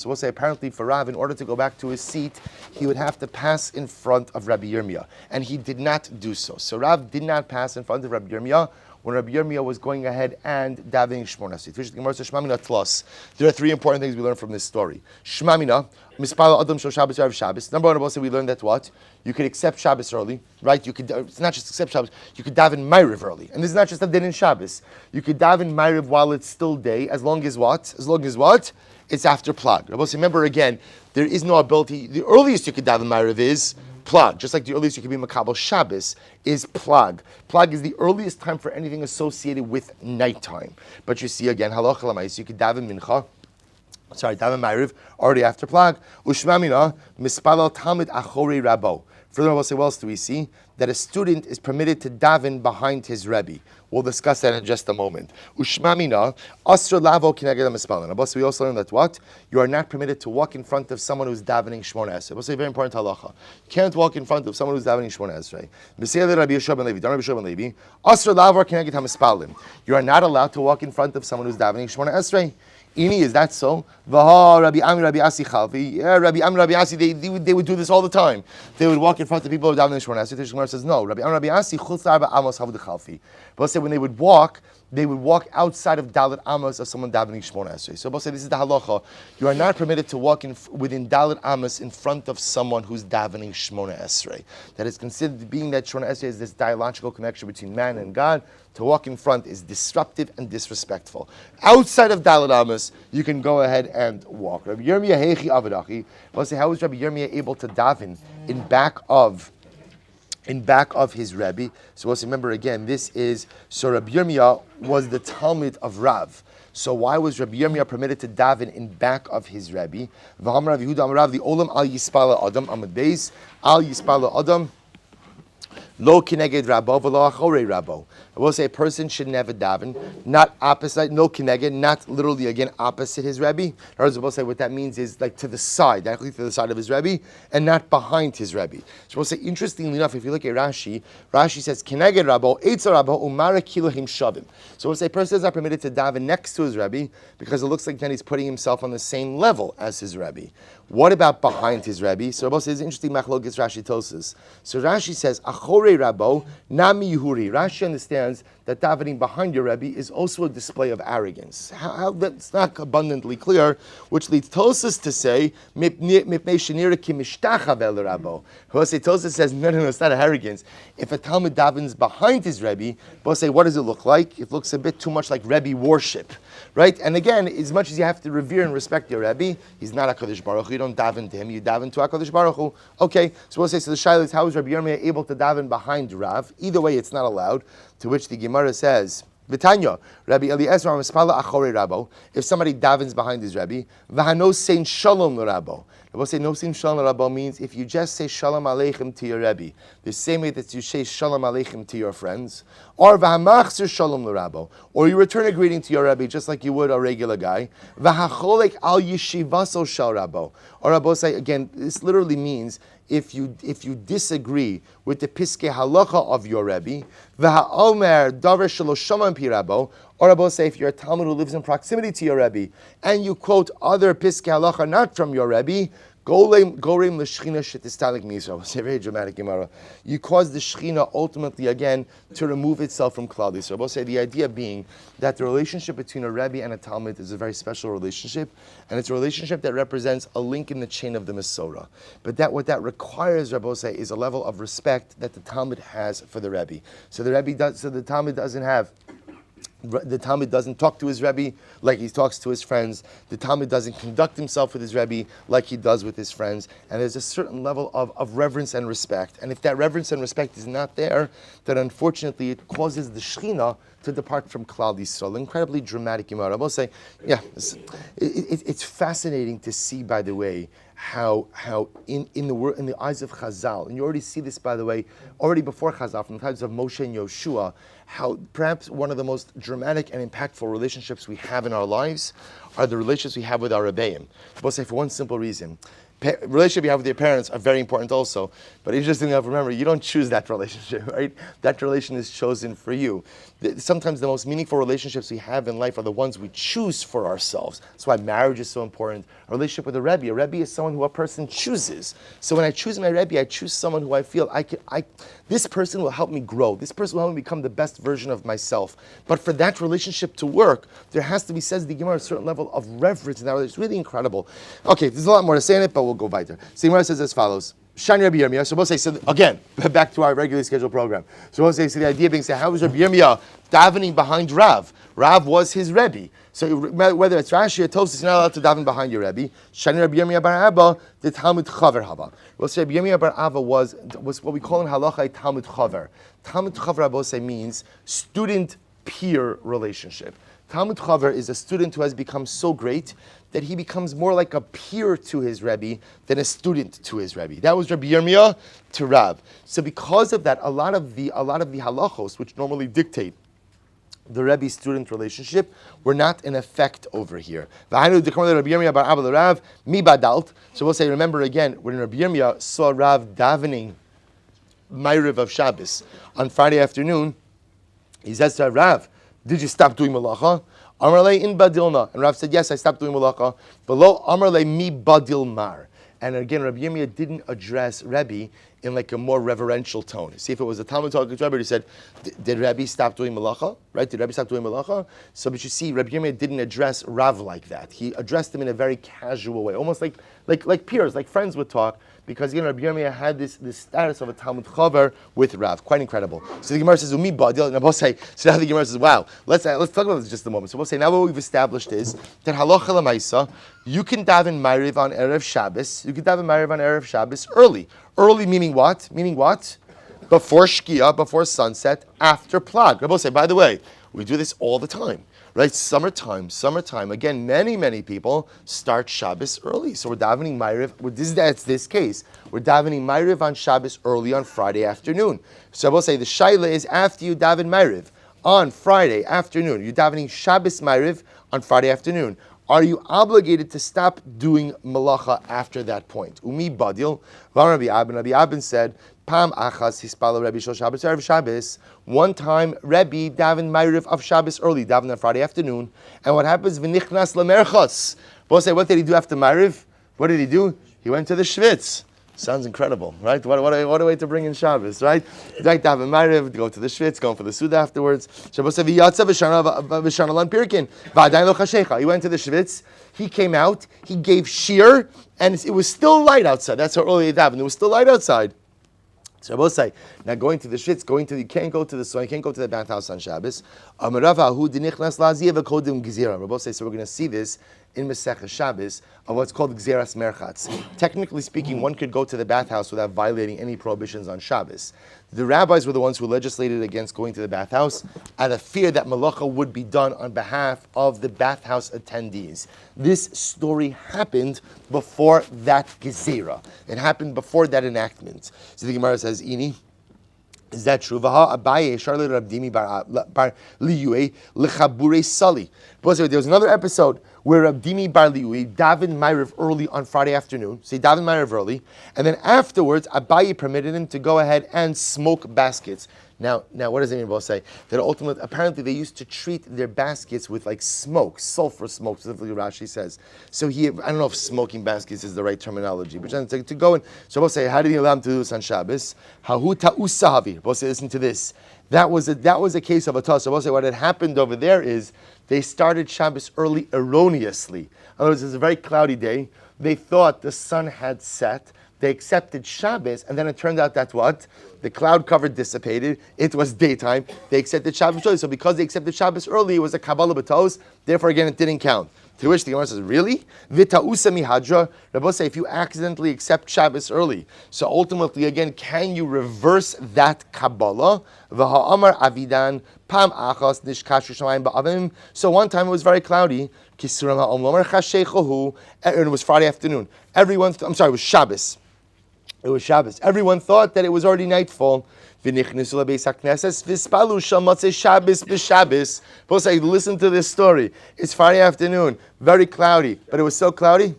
we'll say apparently for Rav, in order to go back to his seat, he would have to pass in front of Rabbi Yirmiyah. And he did not do so. So Rav did not pass in front of Rabbi Yirmiyah when Rabbi Yirmiyah was going ahead and davening Shmona Esrei. There are three important things we learn from this story. Shmamina, Mispal Adam Shal Shabbos Rav Shabbos. Number one, we learned that what? You could accept Shabbos early, right? You could. It's not just accept Shabbos. You could daven Ma'ariv early, and this is not just a din in Shabbos. You could daven Ma'ariv while it's still day, as long as what? It's after plag. Remember again, there is no ability. The earliest you could daven Ma'ariv is Plag. Just like the earliest you can be Makabel Shabbos is Plag. Plag is the earliest time for anything associated with nighttime. But you see again, halacha l'mayis, you could daven mincha. Daven Ma'ariv, already after Plag. Ushmamina, mispalal talmid achori rabo. Furthermore, we'll say, what else do we see? That a student is permitted to daven behind his Rebbe. We'll discuss that in just a moment. Ushmamina, asra lavo kineged mispalin. But we also learn that what? You are not permitted to walk in front of someone who's davening Shmona Esrei. We'll say very important halacha. You can't walk in front of someone who's davening Shmona Esrei. B'seir Rabbi Shmuel ben Levi, Rabbi Shmuel ben Levi, asra lavo kineged hamispalin. You are not allowed to walk in front of someone who's davening Shmona Esrei. Ini, is that so? Vaha, Rabbi Ami, Rabbi Asi Chalvi. Yeah, Rabbi Ami, Rabbi Asi, they would do this all the time. They would walk in front of people who are davening Shmona Esrei. The Gemara says, no. Rabbi Ami, Rabbi Asi, chutz arba amos havud chalfi. But say when they would walk outside of Dalet Amos of someone davening Shmona Esrei. So say this is the halacha. You are not permitted to walk within Dalet Amos in front of someone who's davening Shmona Esrei. That is considered, being that Shmona Esrei is this dialogical connection between man and God, to walk in front is disruptive and disrespectful. Outside of Dalet Amos, you can go ahead and walk. Rabbi Yirmiyah Heichi Avadachi. Let's say, how was Rabbi Yirmiyah able to daven in back of his Rebbe? So let's remember again, Rabbi Yirmiyah was the Talmud of Rav. So why was Rabbi Yirmiyah permitted to daven in back of his Rebbe? V'ham Rav Yehuda Amar Rav, the Olam al Yispala Adam, Amad Beis, al Yispala Adam, Lo kineged rabo v'lo achorei rabo. I will say a person should never daven, not opposite, no kineged, not literally again opposite his Rebbe. In other words, we'll say what that means is like to the side, directly to the side of his Rebbe, and not behind his Rebbe. So we'll say, interestingly enough, if you look at Rashi says kineged rabo, eitza rabo, umara kilohim shavim. So we'll say a person is not permitted to daven next to his Rebbe because it looks like then he's putting himself on the same level as his Rebbe. What about behind his Rebbe? So we'll say it's interesting machlokes Rashi tells us. So Rashi says, achorei rabo, nami yuhuri. Rashi understands that davening behind your Rebbe is also a display of arrogance. How that's not abundantly clear, which leads Tosas to say, mipnei shenira ki mishtachav el rabo. Tosas says, no, it's not arrogance. If a Talmud davens behind his Rebbe, we'll say, what does it look like? It looks a bit too much like Rebbe worship, right? And again, as much as you have to revere and respect your Rebbe, he's not HaKadosh Baruch Hu. You don't daven to him, you daven to HaKadosh Baruch Hu. Okay, so we'll say, so the shaila is, how is Rabbi Yirmiyah able to daven behind Rav? Either way, it's not allowed. To which the Gemara says, V'tanya, Rabbi Eliezer Mispala Achorei Rabo. If somebody davens behind his Rebbe, v'hano sein shalom l'Rabo. We'll say no sein shalom l'Rabo means if you just say shalom aleichem to your Rebbe, the same way that you say shalom aleichem to your friends, or v'hamachzir shalom l'Rabo, or you return a greeting to your Rebbe just like you would a regular guy, v'hacholek al yeshivaso shal Rabo. Or Rabo say again, this literally means if you disagree with the piskei halacha of your Rebbe, v'ha'omer davar shelo shomam pi Rabo, or Rabo say if you're a Talmud who lives in proximity to your Rebbe, and you quote other piskei halacha not from your Rebbe, Gorem l'shchina shetistalik misra. It's a very dramatic Gemara. You cause the shchina ultimately again to remove itself from Klal Yisrael. We'll say the idea being that the relationship between a Rebbe and a Talmud is a very special relationship, and it's a relationship that represents a link in the chain of the Masorah. But what that requires, Rabbi say, is a level of respect that the Talmud has for the Rebbe. So the Talmud doesn't have. The Talmud doesn't talk to his Rebbe like he talks to his friends. The Talmud doesn't conduct himself with his Rebbe like he does with his friends. And there's a certain level of reverence and respect. And if that reverence and respect is not there, then unfortunately it causes the Shekhinah to depart from Klal Yisrael. Incredibly dramatic Gemara. I will say, yeah, it's fascinating to see, by the way, how in the eyes of Chazal, and you already see this, by the way, already before Chazal, from the times of Moshe and Yoshua, how perhaps one of the most dramatic and impactful relationships we have in our lives are the relationships we have with our Rebbeim. We'll say for one simple reason. Relationship you have with your parents are very important also, but interestingly enough, remember, you don't choose that relationship, right? That relation is chosen for you. Sometimes the most meaningful relationships we have in life are the ones we choose for ourselves. That's why marriage is so important. A relationship with a Rebbe is someone who a person chooses. So when I choose my Rebbe, I choose someone who I feel this person will help me grow. This person will help me become the best version of myself. But for that relationship to work, there has to be, says the Gemara, a certain level of reverence in that relationship. It's really incredible. Okay, there's a lot more to say in it, but we'll go weiter. So the Gemara says as follows. Shani Rabbi Yirmiyah. So we'll say, so again, back to our regularly scheduled program. So we'll say, so the idea being, say, how was Rabbi Yirmiyah davening behind Rav? Rav was his Rebbe. So whether it's Rashi or Tosfos, you're not allowed to daven behind your Rebbe. Shani Rabbi Yirmiyah bar Abba, the Talmud Chaver Hava. We'll say Rabbi Yirmiyah bar Abba was what we call in halacha a Talmud Chaver. Talmud Chaver, Abba say, means student-peer relationship. Talmud Chaver is a student who has become so great that he becomes more like a peer to his Rebbe than a student to his Rebbe. That was Rabbi Yirmiyah to Rav. So because of that, a lot of the halachos, which normally dictate the Rebbe-student relationship, were not in effect over here. So we'll say, remember again, when Rabbi Yirmiyah saw Rav davening Ma'ariv of Shabbos on Friday afternoon, he says to Rav, did you stop doing malacha? Amarle in badilna. And Rav said, yes, I stopped doing malacha. Below Amarle mi badil mar. And again, Rabbi Yirmiyah didn't address Rebbe in like a more reverential tone. See, if it was a Talmud talking to Rebbe, he said, did Rebbe stop doing malacha? Right? Did Rebbe stop doing malacha? So, but you see, Rabbi Yirmiyah didn't address Rav like that. He addressed him in a very casual way, almost like peers, like friends would talk, because again, Rabbi Yirmiyah had this status of a Talmud Chaver with Rav. Quite incredible. So the Gemara says, Umi badil. And we'll say, so now the Gemara says, wow, let's talk about this just a moment. So we'll say, now what we've established is that halacha l'maisa, you can daven Ma'ariv on Erev Shabbos. You can daven Ma'ariv on Erev Shabbos early. Early meaning what? Meaning what? Before Shkia, before sunset, after Plag. We'll say, by the way, we do this all the time. Right, summertime. Again, many people start Shabbos early. So we're davening Ma'ariv. That's this case. We're davening Ma'ariv on Shabbos early on Friday afternoon. So we'll say the shaila is after you daven Ma'ariv on Friday afternoon. You're davening Shabbos Ma'ariv on Friday afternoon. Are you obligated to stop doing malacha after that point? Umi badil. Rabbi Abin said, Pam achas hispala Rebbe shel Shabbos erev Shabbos. One time, Rebbe davened Ma'ariv of Shabbos early, davened on Friday afternoon. And what happens? V'nichnas lemerchos. We'll say, what did he do after Ma'ariv? What did he do? He went to the Schwitz. Sounds incredible, right? What a way to bring in Shabbos, right? Like daven Ma'ariv, go to the Schwitz, going for the Suda afterwards. Shabbos v'yatza v'shana lan pirkin. V'adayin lo chashecha. He went to the Schwitz. He came out. He gave shir, and it was still light outside. That's how early he davened. It was still light outside. So I will say, now going to the Schwitz, you can't go to the soil, you can't go to the bathhouse on Shabbos. Rabbi say, so we're going to see this in Masechah Shabbos of what's called Gzeras Merchatz. Technically speaking, one could go to the bathhouse without violating any prohibitions on Shabbos. The rabbis were the ones who legislated against going to the bathhouse out of fear that malacha would be done on behalf of the bathhouse attendees. This story happened before that gezerah. It happened before that enactment. So the Gemara says, Ini, is that true? Abaye Charlotte Rabdimi bar Liyue lechabure sali. There was another episode where Rabdimi bar Liyue davened Ma'ariv early on Friday afternoon. So he davened Ma'ariv early, and then afterwards Abaye permitted him to go ahead and smoke baskets. Now, what does it mean? We'll say that ultimately, apparently, they used to treat their baskets with like smoke, sulfur smoke, specifically Rashi says. So I don't know if smoking baskets is the right terminology, but to go and so we'll say, how did he allow him to do this on Shabbos? Hahu ta'usahavi. We'll say, listen to this. That was a case of a toss. So we'll say what had happened over there is they started Shabbos early erroneously. In other words, it was a very cloudy day. They thought the sun had set. They accepted Shabbos, and then it turned out that what? The cloud cover dissipated. It was daytime. They accepted Shabbos early. So because they accepted Shabbos early, it was a Kabbalah B'tos. Therefore, again, it didn't count. To which the Gemara says, really? V'ta'usa mihadra. Rabbi say, if you accidentally accept Shabbos early, so ultimately, again, can you reverse that Kabbalah? V'ha'amar avidan pam achas nishkashu shamayim ba'avim. So one time it was very cloudy. Kisuram ha'om lomer chashechohu. And it was Friday afternoon. It was Shabbos. It was Shabbos. Everyone thought that it was already nightfall. Listen to this story. It's Friday afternoon, very cloudy, but it was so cloudy.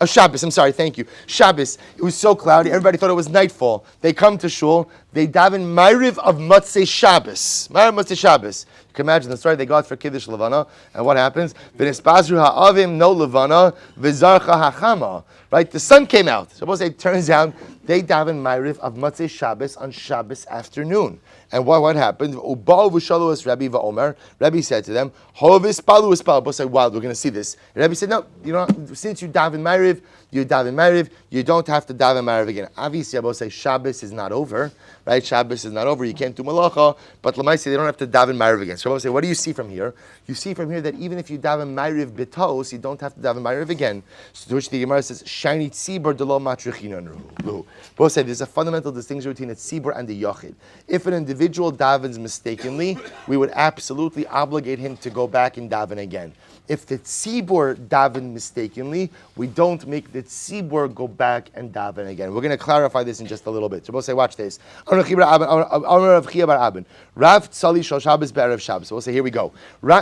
Shabbos, I'm sorry, thank you. Shabbos, it was so cloudy, everybody thought it was nightfall. They come to shul, they daven Ma'ariv of Motzei Shabbos. Ma'ariv Motzei Shabbos. You can imagine the story. They go out for Kiddush Levana, and what happens? V'nispazru ha'avim no Levana, v'zarcha hachama. Right? The sun came out. Suppose it turns out they daven Ma'ariv of Matzei Shabbos on Shabbos afternoon. And what happened? Rabbi said to them, Both said, wow, we're going to see this. Rabbi said, no, since you daven Ma'ariv, you don't have to daven Ma'ariv again. Obviously, Rabbi say Shabbos is not over, right? Shabbos is not over. You can't do malacha, but Lamaisi, they don't have to daven Ma'ariv again. So Rabbi say, what do you see from here? You see from here that even if you daven Ma'ariv bitos, you don't have to daven Ma'ariv again. So to which the Gemara says, Shiny tzibur delo matrichina. Both say there's a fundamental distinction between a tzibur and the yachid. If an individual davens mistakenly, we would absolutely obligate him to go back and daven again. If the tzibur daven mistakenly, we don't make the tzibur go back and daven again. We're going to clarify this in just a little bit. So we'll say, watch this. Rav tzali shal Shabbos be'erev Shabbos. So we'll say, here we go.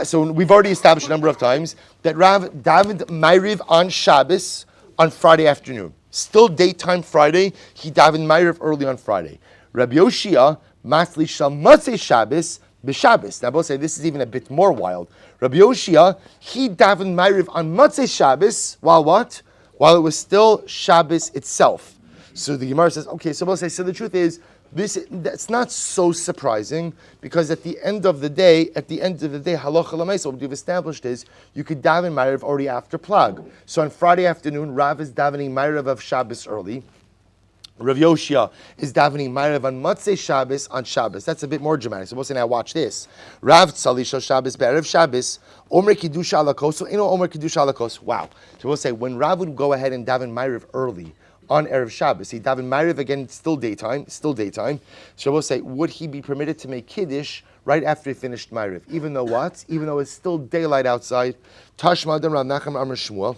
So we've already established a number of times that Rav davened Ma'ariv on Shabbos on Friday afternoon. Still daytime Friday, he davened Ma'ariv early on Friday. Rabbi Yoshia matli shal Matzei Shabbos b'Shabbos. Now, both say this is even a bit more wild. Rabbi Yoshia, he davened Ma'ariv on Matzei Shabbos, while what? While it was still Shabbos itself. So the Gemara says, okay, so both say, so the truth is, that's not so surprising, because at the end of the day, halacha l'maisa, what we've established is, you could daven Ma'ariv already after Plag. So on Friday afternoon, Rav is davening Ma'ariv of Shabbos early. Rav Yoshia is davening Ma'ariv on Matzei Shabbos on Shabbos. That's a bit more dramatic. So we'll say, now watch this. Rav tzali shal Shabbos be'erev Shabbos, Omer Kiddusha alakos, so ino Omer Kiddusha alakos. Wow. So we'll say, when Rav would go ahead and daven Ma'ariv early on Erev Shabbos, he davened Ma'ariv again, still daytime. So we'll say, would he be permitted to make Kiddush right after he finished Ma'ariv? Even though what? Even though it's still daylight outside. Tashma Adam Rav Nachman Amar Shmuel.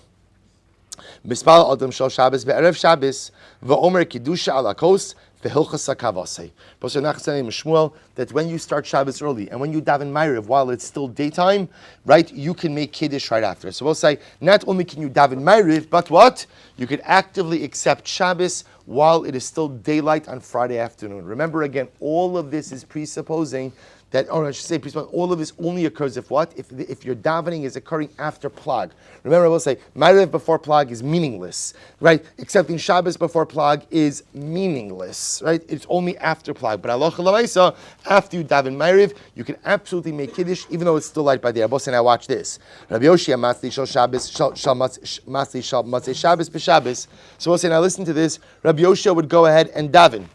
Mispal Adam Shal Shabbos be'erev Shabbos v'omer Kiddusha alakos v'hilchas hakavasei. Pastor Nachman Shmuel that when you start Shabbos early and when you daven Ma'ariv while it's still daytime, right, you can make Kiddush right after. So we'll say not only can you daven Ma'ariv, but what? You could actively accept Shabbos while it is still daylight on Friday afternoon. Remember again, all of this is presupposing that, or I should say, all of this only occurs if what? If your davening is occurring after Plag. Remember, I will say, Ma'ariv before Plag is meaningless, right? Accepting Shabbos before Plag is meaningless, right? It's only after Plag. But halacha l'maisa, after you daven Ma'ariv, you can absolutely make Kiddush, even though it's still light by day. Rabbi say, now watch this. Rabbi Yoshia matli shal Shabbos, matli shal Matzei Shabbos b'Shabbos. So we'll say, now listen to this. Rabbi Yoshia would go ahead and daven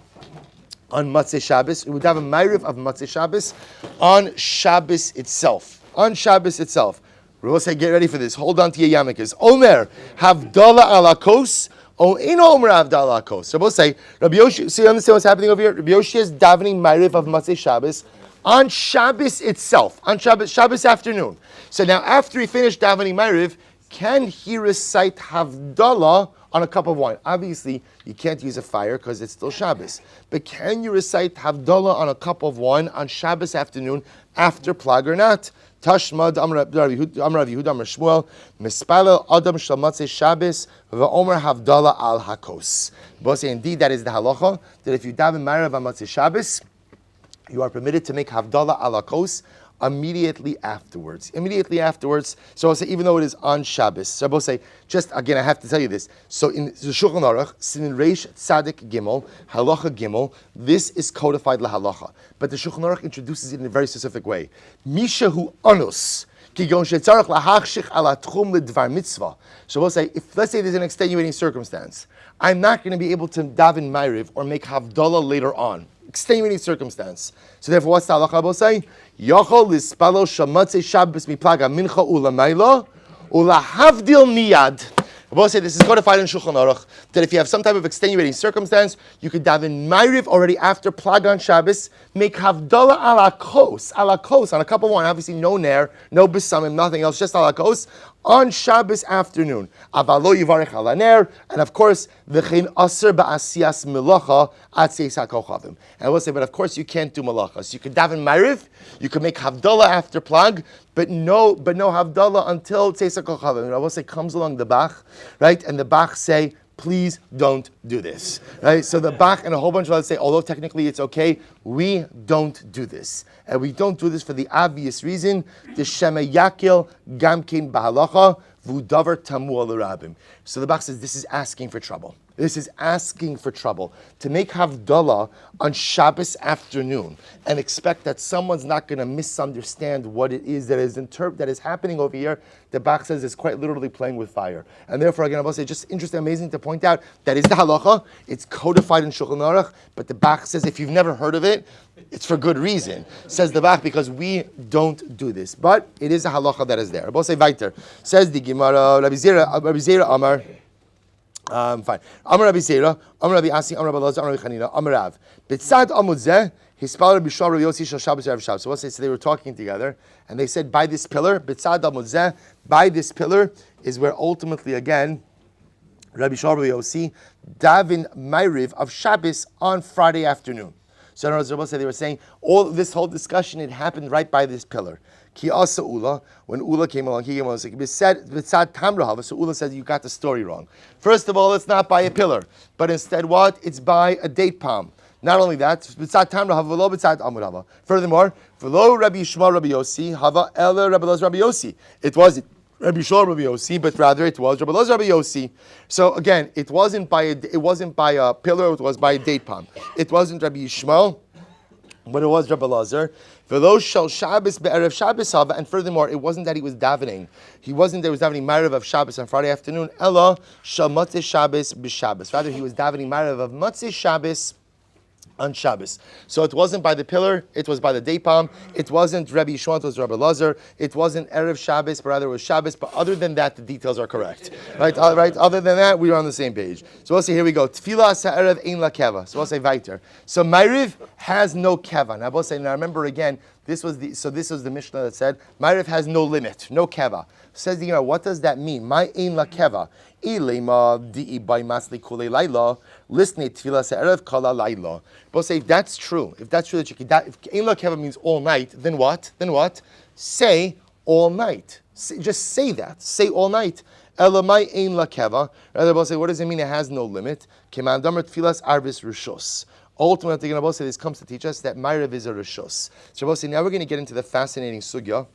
on Matzei Shabbos. We would have a Ma'ariv of Matzei Shabbos on Shabbos itself. On Shabbos itself. We will say, get ready for this. Hold on to your yarmulkes. Omer, Havdalah alakos. Oh, in Omer Havdalah alakos. So we'll say, Rabbi Yoshia, so you understand what's happening over here? Rabbi Yoshia is davening Ma'ariv of Matzei Shabbos on Shabbos itself. On Shabbos afternoon. So now after he finished davening Ma'ariv, can he recite Havdalah on a cup of wine? Obviously, you can't use a fire because it's still Shabbos. But can you recite Havdalah on a cup of wine on Shabbos afternoon after Plag or not? Tashmad Amar Yehuda Amar Shmuel Mispalel Adam Shal Matzei Shabbos v'Omer Havdalah al Hakos. Both say indeed that is the halacha that if you daven Ma'ariv on Matzei Shabbos, you are permitted to make Havdalah al Hakos immediately afterwards. So I'll say, even though it is on Shabbos. So I'll say, just again, I have to tell you this. So in the Shulchan Aruch, Simin Reish Tzadik Gimel, Halacha Gimel, this is codified lahalacha. But the Shulchan Aruch introduces it in a very specific way. Misha hu anus. So we'll say, if let's say there's an extenuating circumstance, I'm not going to be able to daven Ma'ariv or make Havdalah later on. Extenuating circumstance. So therefore, what's the halacha will say? Yochol lispalo shamatzei Shabbos miplaga mincha ulamayla ulahavdil miyad. We'll say this is codified in Shulchan Aruch that if you have some type of extenuating circumstance, you could daven Ma'ariv already after Plag on Shabbos, make Havdalah ala kos on a cup of wine. Obviously, no ner, no besamim, nothing else, just ala kos on Shabbos afternoon. Avalo yivarech ala ner, and of course, v'chein aser ba'asiyas melacha atzeis hakochavim. And we'll say, but of course, you can't do malacha. So you could daven Ma'ariv, you could make Havdalah after Plag, but no Havdalah until Tzeis HaKochavim. And I will say, comes along the Bach, right? And the Bach say, please don't do this. Right? So the Bach and a whole bunch of others say, although technically it's okay, we don't do this. And we don't do this for the obvious reason, the Shema Yakil Gamkin Bahalacha Vudavar Tamu al Rabim. So the Bach says this is asking for trouble. This is asking for trouble. To make Havdalah on Shabbos afternoon and expect that someone's not going to misunderstand what it is that is happening over here, the Bach says is quite literally playing with fire. And therefore, again, I will say, just interesting, amazing to point out, that is the halacha. It's codified in Shulchan Aruch, but the Bach says if you've never heard of it, it's for good reason. Says the Bach, because we don't do this. But it is a halacha that is there. I will say weiter. Says the Gemara, Rabbi Zera Amar, fine. Amar Rabbi Zera, Amar Rabbi Asi, Amar Rabbi Lazar, Amar Rabbi Chanina, Amar Rav. B'tzad Amud Zeh, Hispal Rabbi Shmuel Rabbi Yossi Shal Shabbos Erev Shabbos. So what they said, they were talking together, and they said, by this pillar, B'tzad Amud Zeh, by this pillar is where ultimately again, Rabbi Shmuel Rabbi Yossi davin Ma'ariv of Shabbos on Friday afternoon. So in other words, they were saying all this whole discussion, it happened right by this pillar. Ki asa Ula, when Ula came along, he came along and said, so Ula said, you got the story wrong. First of all, it's not by a pillar, but instead what? It's by a date palm. Not only that, furthermore, v'lo Rabbi Shmuel Rabbi Yossi, hava ela Rabbi Lazar Rabbi Yossi. It was Rabbi Shmuel Rabbi Yossi, but rather it was Rabbi Lazar Rabbi Yossi. So again, it wasn't by a pillar, it was by a date palm. It wasn't Rabbi Shmuel, but it was Rabbi Lazar. V'lo shel Shabbos be'erev Shabbos hava, and furthermore, it wasn't that he was davening. He was davening Ma'ariv of Shabbos on Friday afternoon. Ella shel Motzei Shabbos b'Shabbos. Rather, he was davening Ma'ariv of Motzei Shabbos on Shabbos. So it wasn't by the pillar, it was by the day palm. It wasn't Rabbi Yishua, it was Rabbi Lazar. It wasn't Erev Shabbos, but rather it was Shabbos. But other than that, the details are correct. Right? Other than that, we are on the same page. So we'll say, here we go. Tefillah ha'erev ein la keva. So we'll say weiter. So Ma'ariv has no keva. Now we'll say, now remember again, this was the Mishnah that said, Ma'ariv has no limit, no keva. Says the what does that mean? My ein la keva. Ilema di'i by masli kulei laila. Listening tefillah se'erev kala laila. But say if that's true that you can, if ein la keva means all night, then what? Say all night. Just say that. Say all night. Elamai ein la keva. Rather, we'll say, what does it mean? It has no limit. Kemandamar tefillas arvis rishos. Ultimately, Rabbi say this comes to teach us that Ma'ariv is a rishos. So Rabbi say now we're going to get into the fascinating sugya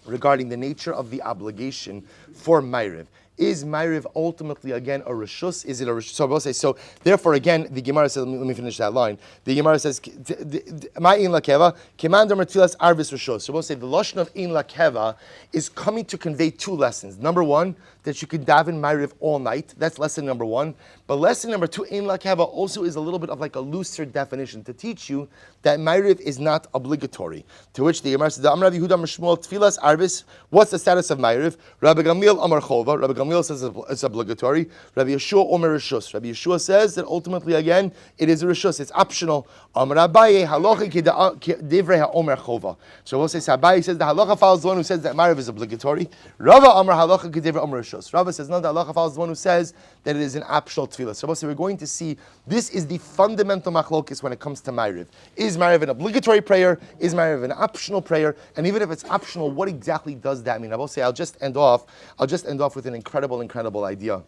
regarding the nature of the obligation for Ma'ariv. Is Ma'ariv ultimately again a rishus? Is it a rishus? So we'll say, so therefore again, the Gemara says, let me finish that line. The Gemara says, Ma'in la keva, kemandar mertilas arvis rishus. So we'll say the lashon of in la keva is coming to convey two lessons. Number one, that you can daven Ma'ariv all night. That's lesson number one. But lesson number two, in la keva, also is a little bit of like a looser definition to teach you that Ma'ariv is not obligatory. To which the Gemara says, Amar Rabbi Yehuda Amar Shmuel tfilas arvis. What's the status of Ma'ariv? Rabbi Gamliel Amar Chova. Rabbi Gamliel says it's obligatory. Rabbi Yeshua Omer Rishus. Rabbi Yeshua says that ultimately again it is a Rishus. It's optional. Amar Abaye halacha divrei haOmer Chova. So we'll say Abaye says the halacha follows the one who says that Ma'ariv is obligatory. Rava Amar halacha divrei Omer Rishus. Rava says no, the halacha follows the one who says that it is an optional tefillah. So we'll say we're going to see this is the fundamental machlokis when it comes to Ma'ariv. Is Ma'ariv an obligatory prayer? Is Ma'ariv an optional prayer? And even if it's optional, what exactly does that mean? I will say I'll just end off with an incredible idea.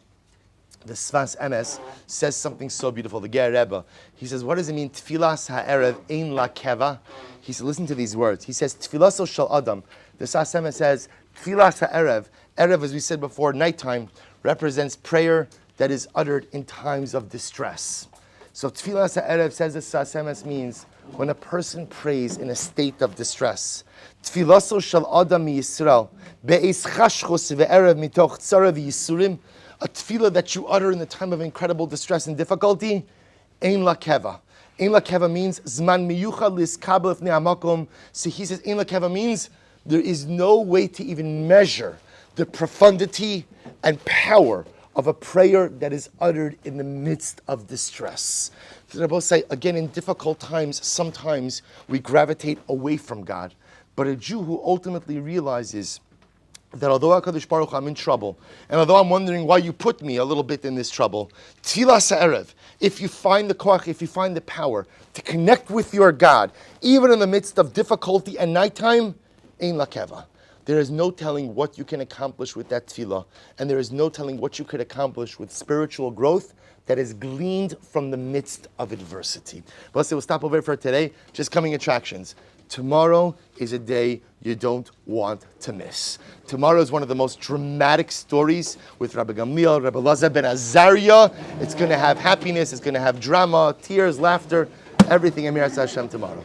The Sfas Emes says something so beautiful. The Ger Rebbe, he says, what does it mean? Tfilas ha'erev ein la keva. He said, listen to these words. He says, Tfilaso shel adam. The Sfas Emes says, Tfilas ha'erev. Erev, as we said before, nighttime, represents prayer that is uttered in times of distress. So Tfilas ha'erev, says the Sfas Emes, means when a person prays in a state of distress. Tfilaso shel adam mi-Yisrael be'ez chashchos ve'erev mitoch tzara v'yisurim. A tefillah that you utter in the time of incredible distress and difficulty, ein la keva. Ein la keva means zman miyuchad liskabel ifnei hamakom. So he says ein la keva means there is no way to even measure the profundity and power of a prayer that is uttered in the midst of distress. So both say again, in difficult times, sometimes we gravitate away from God, but a Jew who ultimately realizes that although HaKadosh Baruch Hu, I'm in trouble, and although I'm wondering why you put me a little bit in this trouble, Tfilas ha'erev, if you find the koach, if you find the power to connect with your God, even in the midst of difficulty and nighttime, ein la keva. There is no telling what you can accomplish with that tefillah, and there is no telling what you could accomplish with spiritual growth that is gleaned from the midst of adversity. But let's say we'll stop over for today. Just coming attractions. Tomorrow is a day you don't want to miss. Tomorrow is one of the most dramatic stories with Rabbi Gamliel, Rabbi Lazar ben Azariah. It's going to have happiness, it's going to have drama, tears, laughter, everything Amir Hashem tomorrow.